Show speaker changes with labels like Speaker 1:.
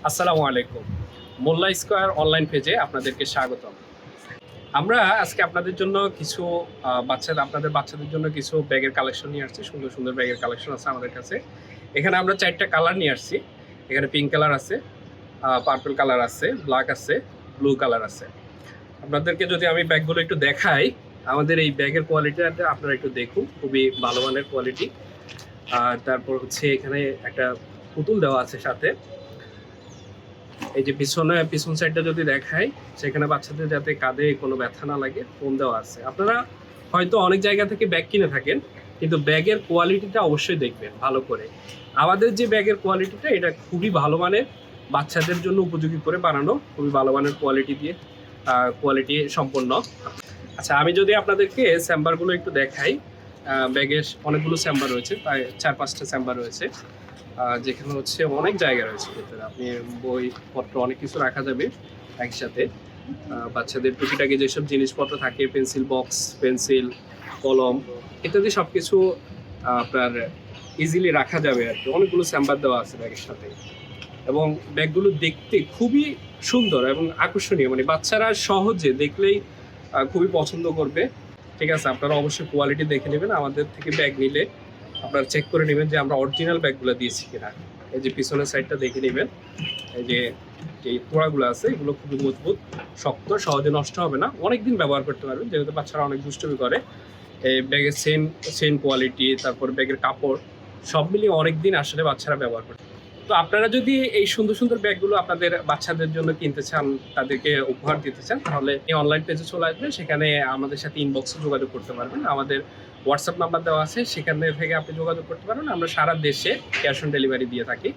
Speaker 1: আসসালামু আলাইকুম। মোল্লা square online পেজে আপনাদেরকে স্বাগতম। আমরা আজকে আপনাদের জন্য কিছু আপনাদের বাচ্চাদের জন্য কিছু ব্যাগের কালেকশন নিয়ে আসছি। সুন্দর, সুন্দর ব্যাগের কালেকশন আছে আমাদের কাছে। এখানে আমরা ৪ টা কালার নিয়ে আসছি। এখানে পিঙ্ক কালার আছে, পার্পল কালার আছে, ব্ল্যাক আছে, ব্লু কালার আছে। আপনাদেরকে যদি আমি ব্যাগগুলো একটু দেখাই, আমাদের এই ব্যাগের কোয়ালিটিটা আপনারা একটু দেখুন। খুবই ভালো মানের কোয়ালিটি। তারপর হচ্ছে এখানে একটা পুতুল দেওয়া আছে সাথে। এই যে পিছন সাইডটা যদি দেখাই, সেখানে বাচ্চাদের যাতে কাঁধে কোনো ব্যথা না লাগে ফোম দেওয়া আছে। আপনারা হয়তো অনেক জায়গা থেকে ব্যাগ কিনে থাকেন, কিন্তু ব্যাগের কোয়ালিটিটা অবশ্যই দেখবেন ভালো করে। আমাদের যে ব্যাগের কোয়ালিটিটা এটা খুবই ভালো মানের, বাচ্চাদের জন্য উপযোগী করে বানানো, খুবই ভালো মানের কোয়ালিটি সম্পন্ন। আচ্ছা, আমি যদি আপনাদেরকে চেম্বারগুলো একটু দেখাই, ব্যাগের অনেকগুলো চেম্বার রয়েছে, প্রায় ৪-৫টা চেম্বার রয়েছে, যেখানে হচ্ছে অনেক জায়গা রয়েছে ভেতরে। আপনি বইপত্র অনেক কিছু রাখা যাবে একসাথে। বাচ্চাদের টুকিটাকি যেসব জিনিসপত্র থাকে, পেন্সিল বক্স, পেন্সিল, কলম ইত্যাদি সব কিছু আপনার ইজিলি রাখা যাবে আর কি। অনেকগুলো চেম্বার দেওয়া আছে ব্যাগের সাথে, এবং ব্যাগগুলো দেখতে খুবই সুন্দর এবং আকর্ষণীয়। মানে বাচ্চারা সহজে দেখলেই খুবই পছন্দ করবে। ঠিক আছে, আপনারা অবশ্যই কোয়ালিটি দেখে নেবেন। আমাদের থেকে ব্যাগ নিলে আপনারা চেক করে নেবেন যে আমরা অরিজিনাল ব্যাগগুলো দিয়েছি কিনা। এই যে পিছনের সাইডটা দেখে নেবেন। এই যে তোড়াগুলো আছে, এগুলো খুবই মজবুত, শক্ত, সহজে নষ্ট হবে না, অনেকদিন ব্যবহার করতে পারবেন, যেহেতু বাচ্চারা অনেক দুষ্টুমি করে। এই ব্যাগের চেন কোয়ালিটি, তারপর ব্যাগের কাপড়, সব মিলিয়ে অনেকদিন আসলে বাচ্চারা ব্যবহার করতে। তো আপনারা যদি এই সুন্দর সুন্দর ব্যাগগুলো আপনাদের বাচ্চাদের জন্য কিনতে চান, তাদেরকে উপহার দিতে চান, তাহলে এই অনলাইন পেজে চলে আসবেন। সেখানে আমাদের সাথে ইনবক্সে যোগাযোগ করতে পারবেন। আমাদের হোয়াটসঅ্যাপ নাম্বার দেওয়া আছে, সেখান থেকে আপনি যোগাযোগ করতে পারেন। আমরা সারা দেশে ক্যাশ অন ডেলিভারি দিয়ে থাকি।